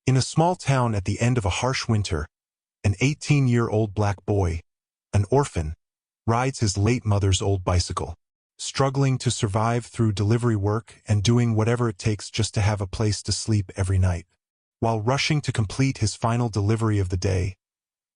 In a small town at the end of a harsh winter, an 18-year-old black boy, an orphan, rides his late mother's old bicycle, struggling to survive through delivery work and doing whatever it takes just to have a place to sleep every night. While rushing to complete his final delivery of the day,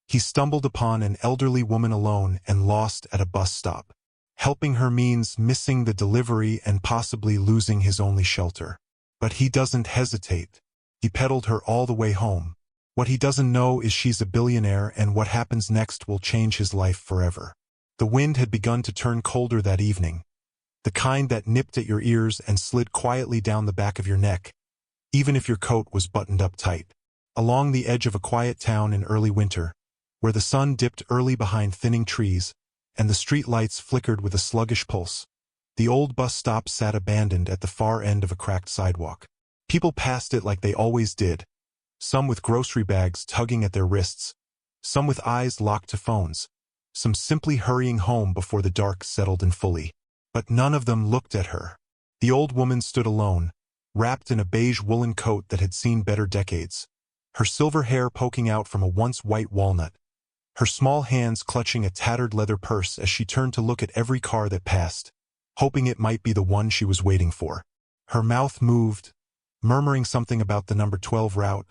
he stumbled upon an elderly woman alone and lost at a bus stop. Helping her means missing the delivery and possibly losing his only shelter. But he doesn't hesitate. He pedaled her all the way home. What he doesn't know is she's a billionaire, and what happens next will change his life forever. The wind had begun to turn colder that evening, the kind that nipped at your ears and slid quietly down the back of your neck, even if your coat was buttoned up tight. Along the edge of a quiet town in early winter, where the sun dipped early behind thinning trees, and the street lights flickered with a sluggish pulse, the old bus stop sat abandoned at the far end of a cracked sidewalk. People passed it like they always did, some with grocery bags tugging at their wrists, some with eyes locked to phones, some simply hurrying home before the dark settled in fully. But none of them looked at her. The old woman stood alone, wrapped in a beige woolen coat that had seen better decades, her silver hair poking out from a once white walnut, her small hands clutching a tattered leather purse as she turned to look at every car that passed, hoping it might be the one she was waiting for. Her mouth moved, murmuring something about the number 12 route,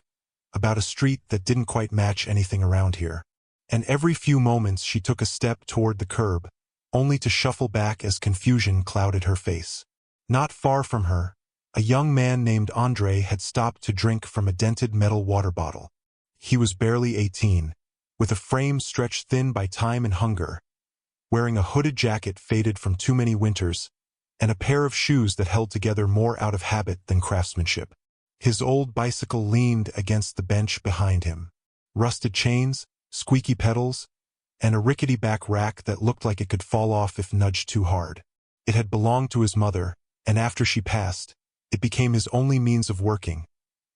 about a street that didn't quite match anything around here. And every few moments she took a step toward the curb, only to shuffle back as confusion clouded her face. Not far from her, a young man named Andre had stopped to drink from a dented metal water bottle. He was barely 18, with a frame stretched thin by time and hunger, wearing a hooded jacket faded from too many winters, and a pair of shoes that held together more out of habit than craftsmanship. His old bicycle leaned against the bench behind him. Rusted chains, squeaky pedals, and a rickety back rack that looked like it could fall off if nudged too hard. It had belonged to his mother, and after she passed, it became his only means of working,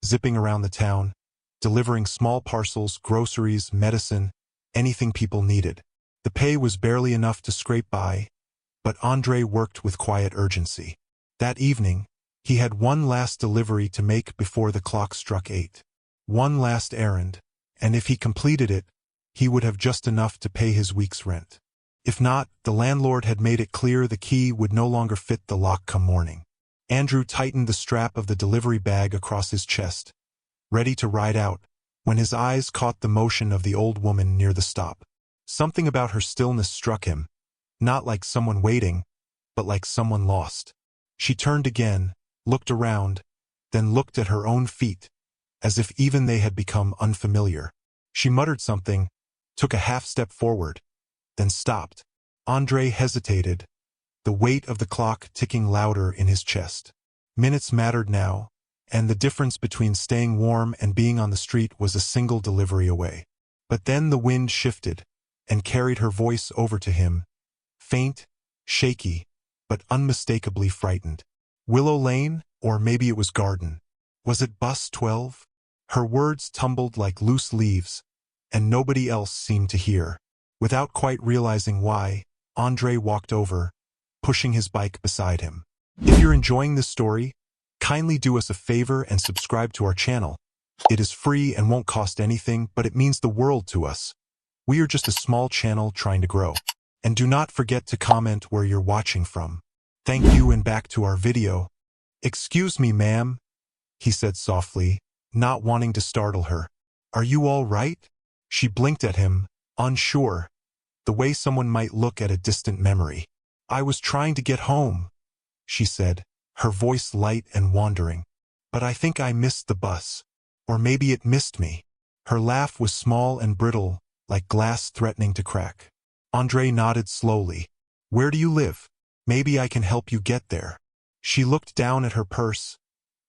zipping around the town, delivering small parcels, groceries, medicine, anything people needed. The pay was barely enough to scrape by, but Andre worked with quiet urgency. That evening, he had one last delivery to make before the clock struck 8. One last errand, and if he completed it, he would have just enough to pay his week's rent. If not, the landlord had made it clear the key would no longer fit the lock come morning. Andrew tightened the strap of the delivery bag across his chest, ready to ride out, when his eyes caught the motion of the old woman near the stop. Something about her stillness struck him, not like someone waiting, but like someone lost. She turned again, looked around, then looked at her own feet, as if even they had become unfamiliar. She muttered something, took a half-step forward, then stopped. Andre hesitated, the weight of the clock ticking louder in his chest. Minutes mattered now, and the difference between staying warm and being on the street was a single delivery away. But then the wind shifted, and carried her voice over to him, faint, shaky, but unmistakably frightened. Willow Lane, or maybe it was Garden. Was it bus 12? Her words tumbled like loose leaves, and nobody else seemed to hear. Without quite realizing why, Andre walked over, pushing his bike beside him. If you're enjoying this story, kindly do us a favor and subscribe to our channel. It is free and won't cost anything, but it means the world to us. We are just a small channel trying to grow. And do not forget to comment where you're watching from. Thank you, and back to our video. "Excuse me, ma'am," he said softly, not wanting to startle her. "Are you all right?" She blinked at him, unsure, the way someone might look at a distant memory. "I was trying to get home," she said, her voice light and wandering. "But I think I missed the bus. Or maybe it missed me." Her laugh was small and brittle, like glass threatening to crack. Andre nodded slowly. "Where do you live? Maybe I can help you get there." She looked down at her purse,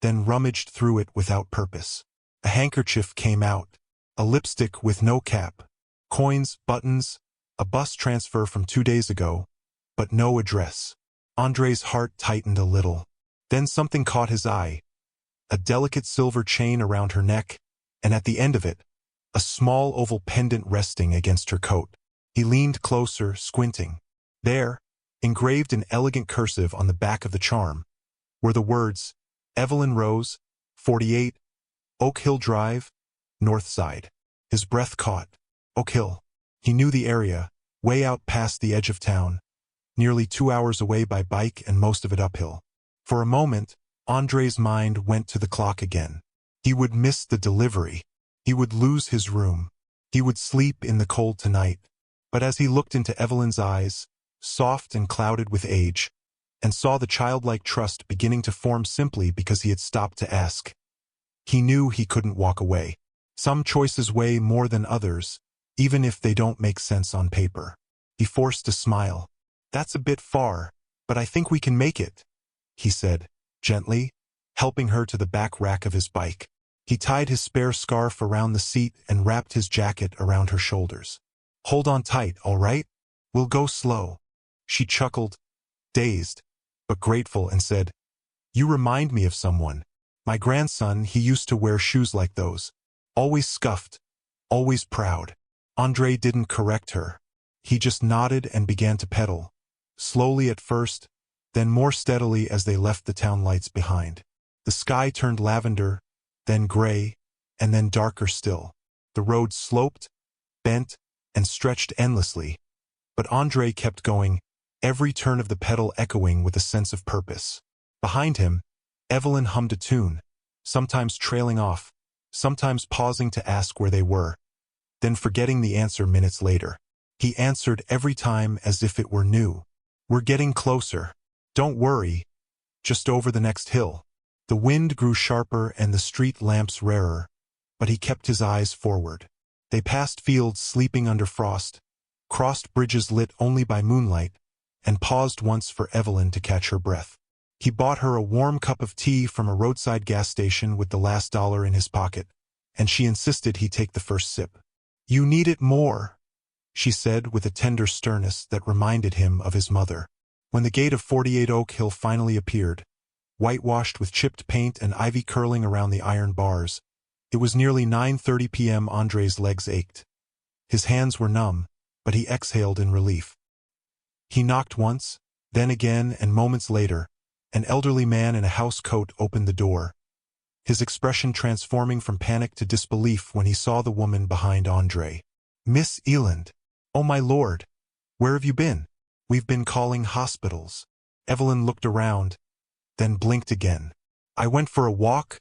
then rummaged through it without purpose. A handkerchief came out, a lipstick with no cap, coins, buttons, a bus transfer from 2 days ago, but no address. Andre's heart tightened a little. Then something caught his eye, a delicate silver chain around her neck, and at the end of it, a small oval pendant resting against her coat. He leaned closer, squinting. There, engraved in elegant cursive on the back of the charm, were the words, "Evelyn Rose, 48, Oak Hill Drive, north side. His breath caught. Oak Hill. He knew the area, way out past the edge of town, nearly 2 hours away by bike and most of it uphill. For a moment, Andre's mind went to the clock again. He would miss the delivery. He would lose his room. He would sleep in the cold tonight. But as he looked into Evelyn's eyes, soft and clouded with age, and saw the childlike trust beginning to form simply because he had stopped to ask, he knew he couldn't walk away. Some choices weigh more than others, even if they don't make sense on paper. He forced a smile. "That's a bit far, but I think we can make it," he said, gently, helping her to the back rack of his bike. He tied his spare scarf around the seat and wrapped his jacket around her shoulders. "Hold on tight, all right? We'll go slow." She chuckled, dazed, but grateful, and said, "You remind me of someone. My grandson, he used to wear shoes like those. Always scuffed, always proud." Andre didn't correct her. He just nodded and began to pedal, slowly at first, then more steadily as they left the town lights behind. The sky turned lavender, then gray, and then darker still. The road sloped, bent, and stretched endlessly, but Andre kept going, every turn of the pedal echoing with a sense of purpose. Behind him, Evelyn hummed a tune, sometimes trailing off, sometimes pausing to ask where they were, then forgetting the answer minutes later. He answered every time as if it were new. "We're getting closer. Don't worry. Just over the next hill." The wind grew sharper and the street lamps rarer, but he kept his eyes forward. They passed fields sleeping under frost, crossed bridges lit only by moonlight, and paused once for Evelyn to catch her breath. He bought her a warm cup of tea from a roadside gas station with the last dollar in his pocket, and she insisted he take the first sip. "You need it more," she said with a tender sternness that reminded him of his mother. When the gate of 48 Oak Hill finally appeared, whitewashed with chipped paint and ivy curling around the iron bars, it was nearly 9:30 p.m. Andre's legs ached. His hands were numb, but he exhaled in relief. He knocked once, then again, and moments later, an elderly man in a house coat opened the door, his expression transforming from panic to disbelief when he saw the woman behind Andre. "Miss Eland. Oh my lord. Where have you been? We've been calling hospitals." Evelyn looked around, then blinked again. "I went for a walk,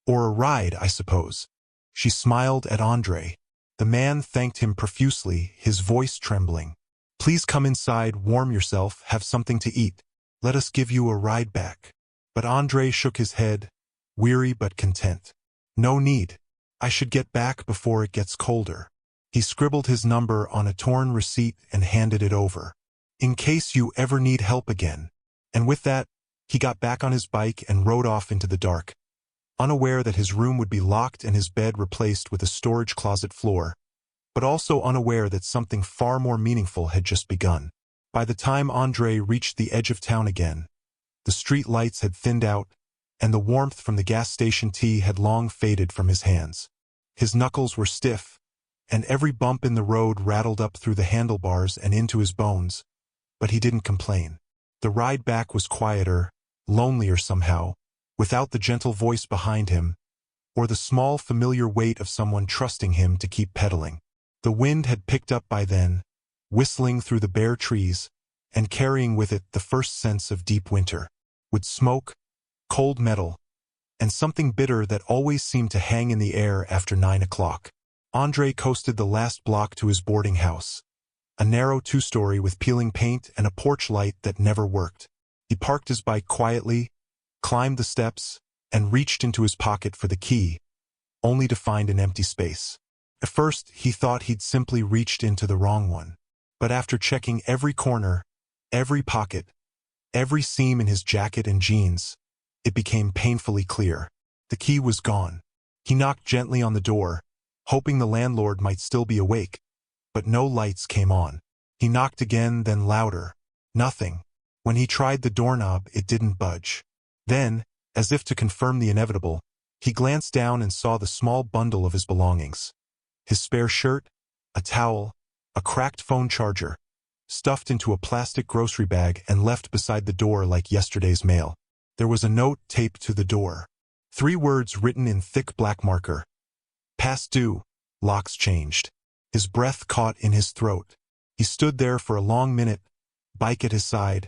or a ride, I suppose." She smiled at Andre. The man thanked him profusely, his voice trembling. "Please come inside, warm yourself, have something to eat. Let us give you a ride back." But Andre shook his head, weary but content. "No need. I should get back before it gets colder." He scribbled his number on a torn receipt and handed it over. "In case you ever need help again." And with that, he got back on his bike and rode off into the dark, unaware that his room would be locked and his bed replaced with a storage closet floor, but also unaware that something far more meaningful had just begun. By the time Andre reached the edge of town again, the street lights had thinned out, and the warmth from the gas station tea had long faded from his hands. His knuckles were stiff, and every bump in the road rattled up through the handlebars and into his bones, but he didn't complain. The ride back was quieter, lonelier somehow, without the gentle voice behind him, or the small familiar weight of someone trusting him to keep pedaling. The wind had picked up by then, whistling through the bare trees, and carrying with it the first sense of deep winter, with smoke, cold metal, and something bitter that always seemed to hang in the air after 9 o'clock. Andre coasted the last block to his boarding house, a narrow two-story with peeling paint and a porch light that never worked. He parked his bike quietly, climbed the steps, and reached into his pocket for the key, only to find an empty space. At first, he thought he'd simply reached into the wrong one. But after checking every corner, every pocket, every seam in his jacket and jeans, it became painfully clear. The key was gone. He knocked gently on the door, hoping the landlord might still be awake, but no lights came on. He knocked again, then louder. Nothing. When he tried the doorknob, it didn't budge. Then, as if to confirm the inevitable, he glanced down and saw the small bundle of his belongings. His spare shirt, a towel, a cracked phone charger, stuffed into a plastic grocery bag and left beside the door like yesterday's mail. There was a note taped to the door. 3 words written in thick black marker. Past due. Locks changed. His breath caught in his throat. He stood there for a long minute, bike at his side,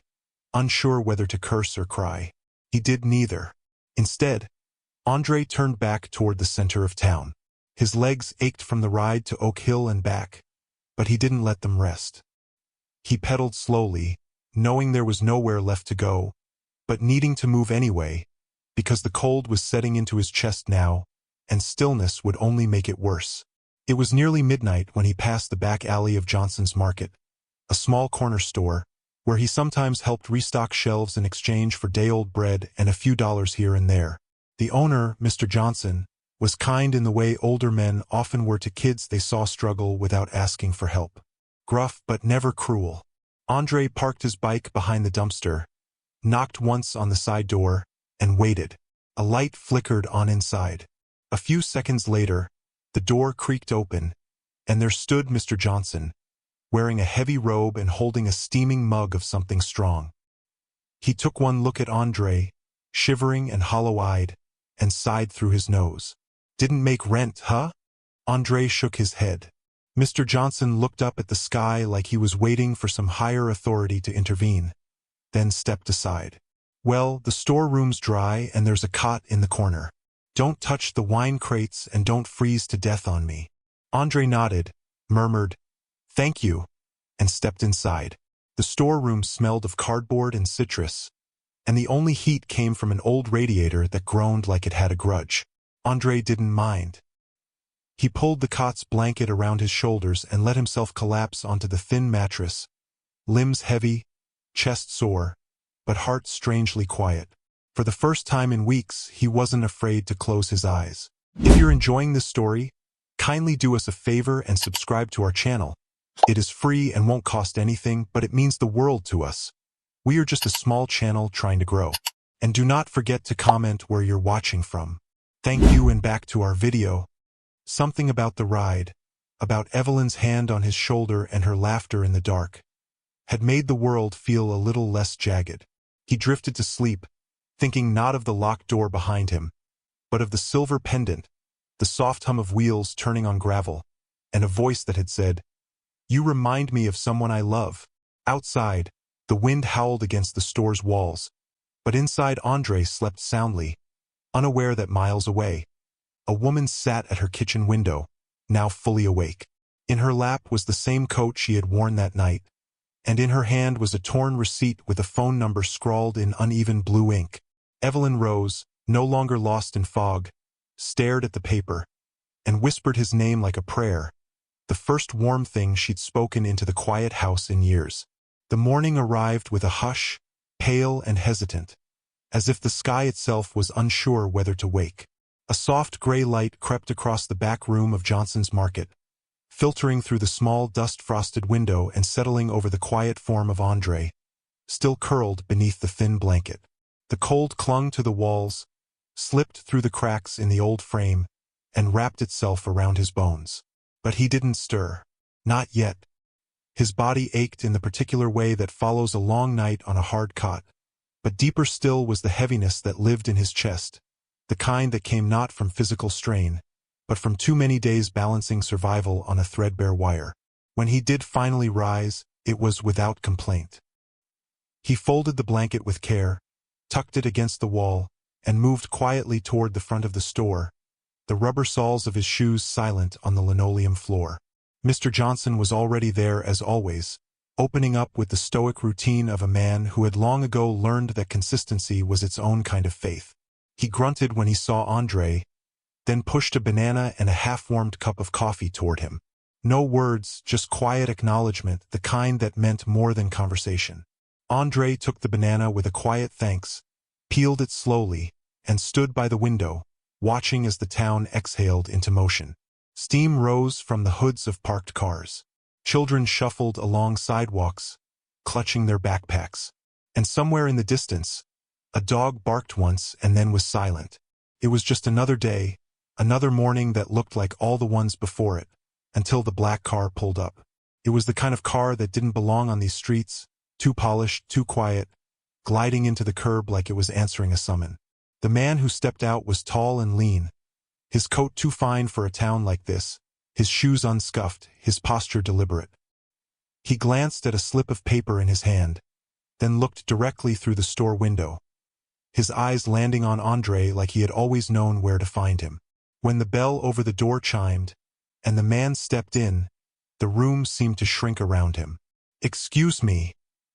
unsure whether to curse or cry. He did neither. Instead, Andre turned back toward the center of town. His legs ached from the ride to Oak Hill and back, but he didn't let them rest. He pedaled slowly, knowing there was nowhere left to go, but needing to move anyway, because the cold was setting into his chest now, and stillness would only make it worse. It was nearly midnight when he passed the back alley of Johnson's Market, a small corner store, where he sometimes helped restock shelves in exchange for day-old bread and a few dollars here and there. The owner, Mr. Johnson, was kind in the way older men often were to kids they saw struggle without asking for help. Gruff but never cruel. Andre parked his bike behind the dumpster, knocked once on the side door, and waited. A light flickered on inside. A few seconds later, the door creaked open, and there stood Mr. Johnson, wearing a heavy robe and holding a steaming mug of something strong. He took one look at Andre, shivering and hollow-eyed, and sighed through his nose. Didn't make rent, huh? Andre shook his head. Mr. Johnson looked up at the sky like he was waiting for some higher authority to intervene, then stepped aside. Well, the storeroom's dry and there's a cot in the corner. Don't touch the wine crates and don't freeze to death on me. Andre nodded, murmured, "Thank you," and stepped inside. The storeroom smelled of cardboard and citrus, and the only heat came from an old radiator that groaned like it had a grudge. Andre didn't mind. He pulled the cot's blanket around his shoulders and let himself collapse onto the thin mattress, limbs heavy, chest sore, but heart strangely quiet. For the first time in weeks, he wasn't afraid to close his eyes. If you're enjoying this story, kindly do us a favor and subscribe to our channel. It is free and won't cost anything, but it means the world to us. We are just a small channel trying to grow. And do not forget to comment where you're watching from. Thank you, and back to our video. Something about the ride, about Evelyn's hand on his shoulder and her laughter in the dark, had made the world feel a little less jagged. He drifted to sleep, thinking not of the locked door behind him, but of the silver pendant, the soft hum of wheels turning on gravel, and a voice that had said, "You remind me of someone I love." Outside, the wind howled against the store's walls, but inside Andre slept soundly, unaware that miles away, a woman sat at her kitchen window, now fully awake. In her lap was the same coat she had worn that night, and in her hand was a torn receipt with a phone number scrawled in uneven blue ink. Evelyn rose, no longer lost in fog, stared at the paper, and whispered his name like a prayer, the first warm thing she'd spoken into the quiet house in years. The morning arrived with a hush, pale and hesitant, as if the sky itself was unsure whether to wake. A soft gray light crept across the back room of Johnson's Market, filtering through the small dust-frosted window and settling over the quiet form of Andre, still curled beneath the thin blanket. The cold clung to the walls, slipped through the cracks in the old frame, and wrapped itself around his bones. But he didn't stir. Not yet. His body ached in the particular way that follows a long night on a hard cot, but deeper still was the heaviness that lived in his chest, the kind that came not from physical strain, but from too many days balancing survival on a threadbare wire. When he did finally rise, it was without complaint. He folded the blanket with care, tucked it against the wall, and moved quietly toward the front of the store, the rubber soles of his shoes silent on the linoleum floor. Mr. Johnson was already there as always, opening up with the stoic routine of a man who had long ago learned that consistency was its own kind of faith. He grunted when he saw Andre, then pushed a banana and a half-warmed cup of coffee toward him. No words, just quiet acknowledgement, the kind that meant more than conversation. Andre took the banana with a quiet thanks, peeled it slowly, and stood by the window, watching as the town exhaled into motion. Steam rose from the hoods of parked cars. Children shuffled along sidewalks, clutching their backpacks. And somewhere in the distance, a dog barked once and then was silent. It was just another day, another morning that looked like all the ones before it, until the black car pulled up. It was the kind of car that didn't belong on these streets, too polished, too quiet, gliding into the curb like it was answering a summon. The man who stepped out was tall and lean, his coat too fine for a town like this, his shoes unscuffed, his posture deliberate. He glanced at a slip of paper in his hand, then looked directly through the store window, his eyes landing on Andre like he had always known where to find him. When the bell over the door chimed, and the man stepped in, the room seemed to shrink around him. "Excuse me,"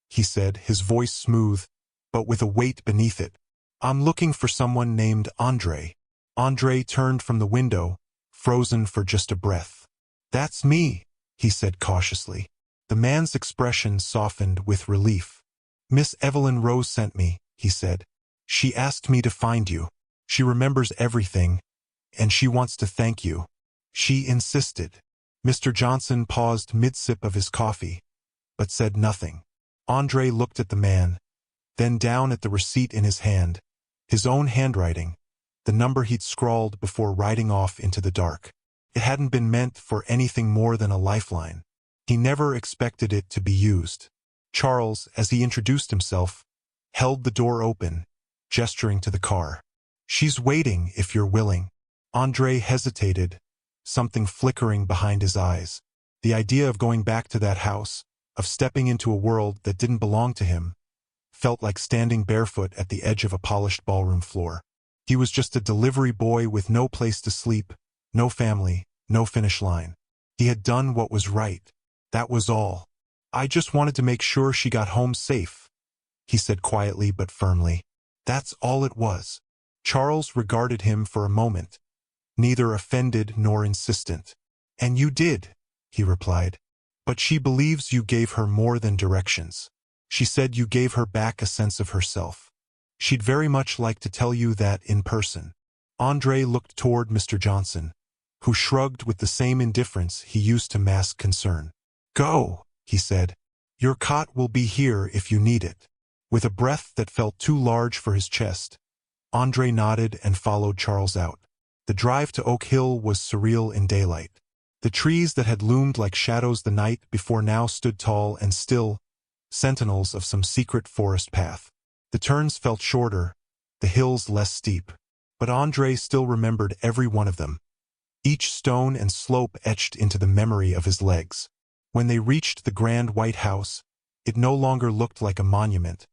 he said, his voice smooth, but with a weight beneath it. "I'm looking for someone named Andre." Andre turned from the window, frozen for just a breath. "That's me," he said cautiously. The man's expression softened with relief. "Miss Evelyn Rose sent me," he said. "She asked me to find you. She remembers everything, and she wants to thank you. She insisted." Mr. Johnson paused mid-sip of his coffee, but said nothing. Andre looked at the man, then down at the receipt in his hand, his own handwriting, the number he'd scrawled before riding off into the dark. It hadn't been meant for anything more than a lifeline. He never expected it to be used. Charles, as he introduced himself, held the door open, gesturing to the car. "She's waiting, if you're willing." Andre hesitated, something flickering behind his eyes. The idea of going back to that house, of stepping into a world that didn't belong to him, felt like standing barefoot at the edge of a polished ballroom floor. He was just a delivery boy with no place to sleep, no family, no finish line. He had done what was right. That was all. "I just wanted to make sure she got home safe," he said quietly but firmly. That's all it was. Charles regarded him for a moment, neither offended nor insistent. "And you did," he replied. "But she believes you gave her more than directions. She said you gave her back a sense of herself. She'd very much like to tell you that in person." Andre looked toward Mr. Johnson, who shrugged with the same indifference he used to mask concern. "Go," he said. "Your cot will be here if you need it." With a breath that felt too large for his chest, Andre nodded and followed Charles out. The drive to Oak Hill was surreal in daylight. The trees that had loomed like shadows the night before now stood tall and still, sentinels of some secret forest path. The turns felt shorter, the hills less steep, but Andre still remembered every one of them, each stone and slope etched into the memory of his legs. When they reached the grand white house, it no longer looked like a monument,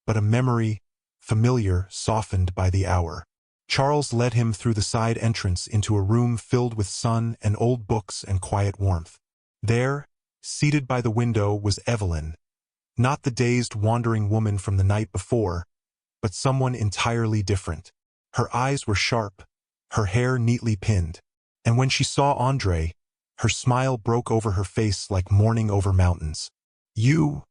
but a memory, familiar, softened by the hour. Charles led him through the side entrance into a room filled with sun and old books and quiet warmth. There, seated by the window, was Evelyn, not the dazed, wandering woman from the night before, but someone entirely different. Her eyes were sharp, her hair neatly pinned, and when she saw Andre, her smile broke over her face like morning over mountains. "You,"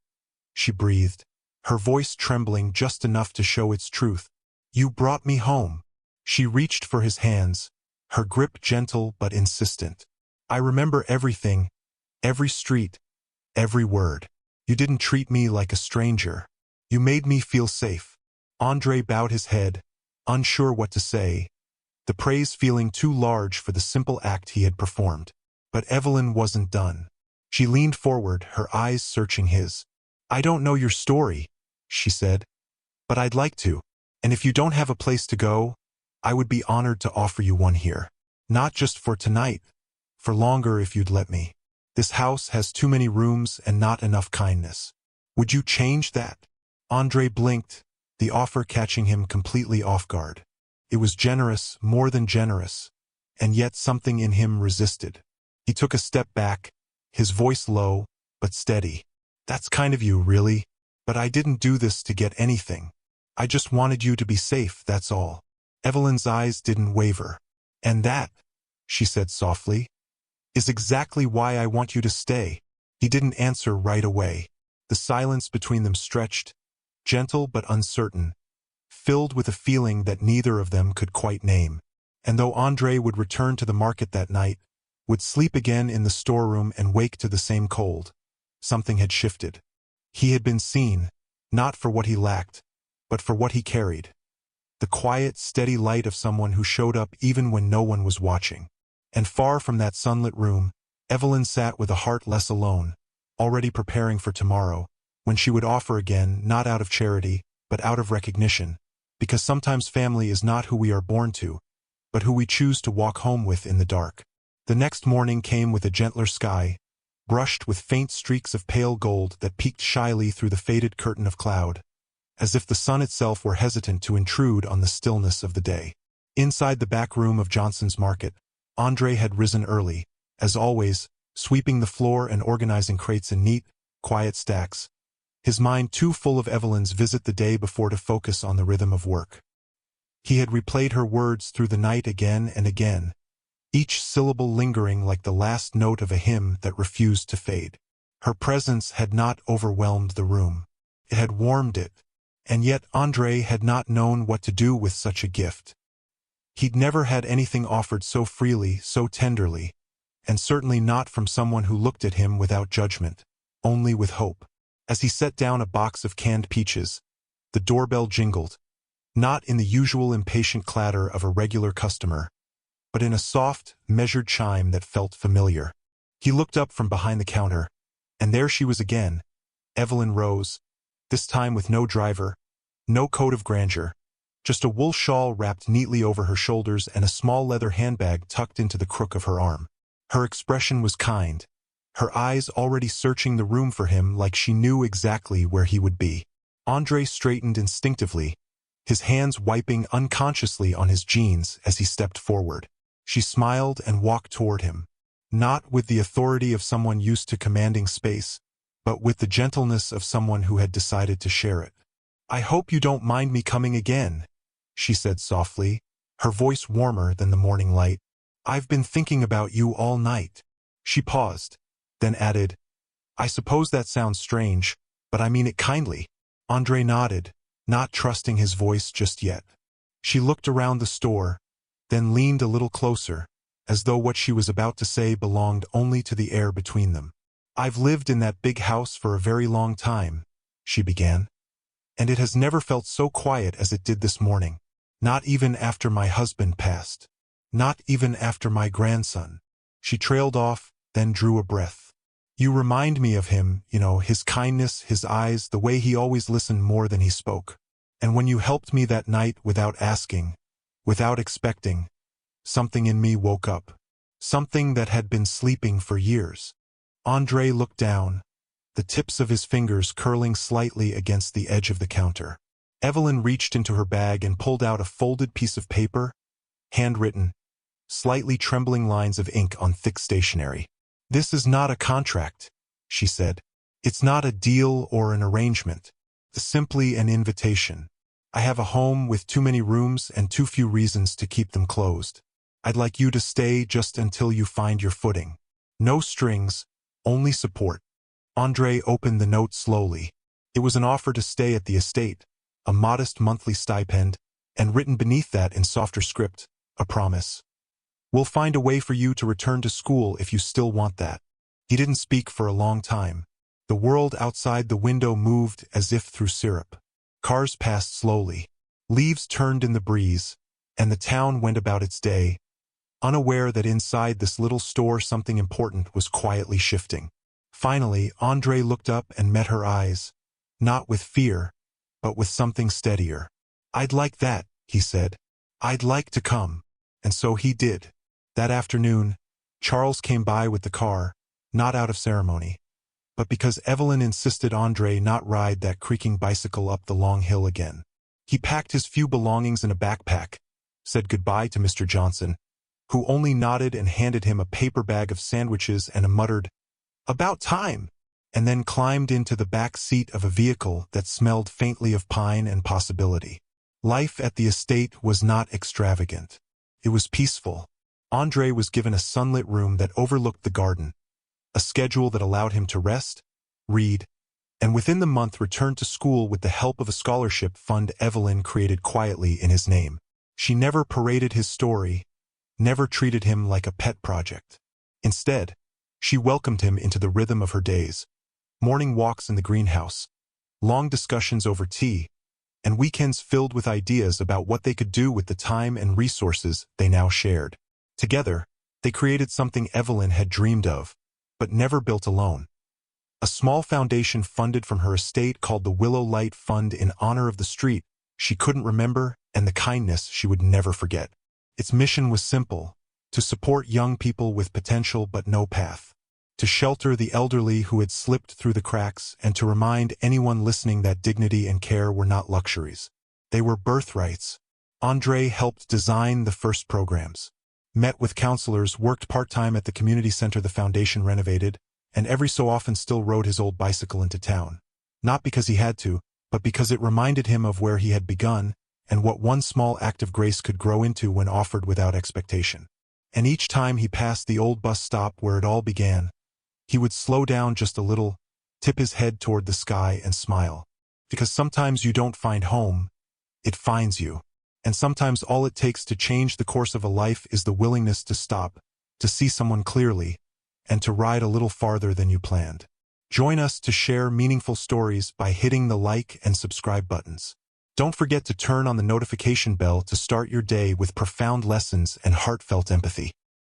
she breathed, her voice trembling just enough to show its truth. "You brought me home." She reached for his hands, her grip gentle but insistent. "I remember everything, every street, every word. You didn't treat me like a stranger. You made me feel safe." Andre bowed his head, unsure what to say, the praise feeling too large for the simple act he had performed. But Evelyn wasn't done. She leaned forward, her eyes searching his. "I don't know your story," she said, "but I'd like to. And if you don't have a place to go, I would be honored to offer you one here. Not just for tonight, for longer if you'd let me. This house has too many rooms and not enough kindness. Would you change that?" Andre blinked, the offer catching him completely off guard. It was generous, more than generous, and yet something in him resisted. He took a step back, his voice low, but steady. "That's kind of you, really. But I didn't do this to get anything. I just wanted you to be safe, that's all." Evelyn's eyes didn't waver. "And that," she said softly, "is exactly why I want you to stay." He didn't answer right away. The silence between them stretched, gentle but uncertain, filled with a feeling that neither of them could quite name. And though Andre would return to the market that night, would sleep again in the storeroom and wake to the same cold, something had shifted. He had been seen, not for what he lacked, but for what he carried. The quiet, steady light of someone who showed up even when no one was watching. And far from that sunlit room, Evelyn sat with a heart less alone, already preparing for tomorrow, when she would offer again, not out of charity, but out of recognition. because sometimes family is not who we are born to, but who we choose to walk home with in the dark. The next morning came with a gentler sky, brushed with faint streaks of pale gold that peeked shyly through the faded curtain of cloud, as if the sun itself were hesitant to intrude on the stillness of the day. Inside the back room of Johnson's Market, Andre had risen early, as always, sweeping the floor and organizing crates in neat, quiet stacks, his mind too full of Evelyn's visit the day before to focus on the rhythm of work. He had replayed her words through the night again and again, each syllable lingering like the last note of a hymn that refused to fade. Her presence had not overwhelmed the room. It had warmed it, and yet Andre had not known what to do with such a gift. He'd never had anything offered so freely, so tenderly, and certainly not from someone who looked at him without judgment, only with hope. As he set down a box of canned peaches, the doorbell jingled, not in the usual impatient clatter of a regular customer, but in a soft, measured chime that felt familiar. He looked up from behind the counter, and there she was again, Evelyn Rose, this time with no driver, no coat of grandeur, just a wool shawl wrapped neatly over her shoulders and a small leather handbag tucked into the crook of her arm. Her expression was kind, her eyes already searching the room for him like she knew exactly where he would be. Andre straightened instinctively, his hands wiping unconsciously on his jeans as he stepped forward. She smiled and walked toward him, not with the authority of someone used to commanding space, but with the gentleness of someone who had decided to share it. "I hope you don't mind me coming again," she said softly, her voice warmer than the morning light. "I've been thinking about you all night." She paused, then added, "I suppose that sounds strange, but I mean it kindly." Andre nodded, not trusting his voice just yet. She looked around the store, then leaned a little closer, as though what she was about to say belonged only to the air between them. "I've lived in that big house for a very long time," she began, "and it has never felt so quiet as it did this morning. Not even after my husband passed. Not even after my grandson." She trailed off, then drew a breath. "You remind me of him, his kindness, his eyes, the way he always listened more than he spoke. And when you helped me that night without asking, without expecting, something in me woke up. Something that had been sleeping for years." Andre looked down, the tips of his fingers curling slightly against the edge of the counter. Evelyn reached into her bag and pulled out a folded piece of paper, handwritten, slightly trembling lines of ink on thick stationery. "This is not a contract," she said. "It's not a deal or an arrangement. It's simply an invitation. I have a home with too many rooms and too few reasons to keep them closed. I'd like you to stay just until you find your footing. No strings, only support." Andre opened the note slowly. It was an offer to stay at the estate, a modest monthly stipend, and written beneath that in softer script, a promise. "We'll find a way for you to return to school if you still want that." He didn't speak for a long time. The world outside the window moved as if through syrup. Cars passed slowly. Leaves turned in the breeze, and the town went about its day, unaware that inside this little store something important was quietly shifting. Finally, Andre looked up and met her eyes, not with fear, but with something steadier. "I'd like that," he said. "I'd like to come." And so he did. That afternoon, Charles came by with the car, not out of ceremony, but because Evelyn insisted Andre not ride that creaking bicycle up the long hill again. He packed his few belongings in a backpack, said goodbye to Mr. Johnson, who only nodded and handed him a paper bag of sandwiches and a muttered, "About time," and then climbed into the back seat of a vehicle that smelled faintly of pine and possibility. Life at the estate was not extravagant. It was peaceful. Andre was given a sunlit room that overlooked the garden, a schedule that allowed him to rest, read, and within the month return to school with the help of a scholarship fund Evelyn created quietly in his name. She never paraded his story, never treated him like a pet project. Instead, she welcomed him into the rhythm of her days, morning walks in the greenhouse, long discussions over tea, and weekends filled with ideas about what they could do with the time and resources they now shared. Together, they created something Evelyn had dreamed of, but never built alone. A small foundation funded from her estate called the Willow Light Fund in honor of the street, she couldn't remember and the kindness she would never forget. Its mission was simple: to support young people with potential but no path, to shelter the elderly who had slipped through the cracks, and to remind anyone listening that dignity and care were not luxuries. They were birthrights. Andre helped design the first programs, met with counselors, worked part-time at the community center the foundation renovated, and every so often still rode his old bicycle into town. Not because he had to, but because it reminded him of where he had begun and what one small act of grace could grow into when offered without expectation. And each time he passed the old bus stop where it all began, he would slow down just a little, tip his head toward the sky and smile. Because sometimes you don't find home, it finds you. And sometimes all it takes to change the course of a life is the willingness to stop, to see someone clearly, and to ride a little farther than you planned. Join us to share meaningful stories by hitting the like and subscribe buttons. Don't forget to turn on the notification bell to start your day with profound lessons and heartfelt empathy.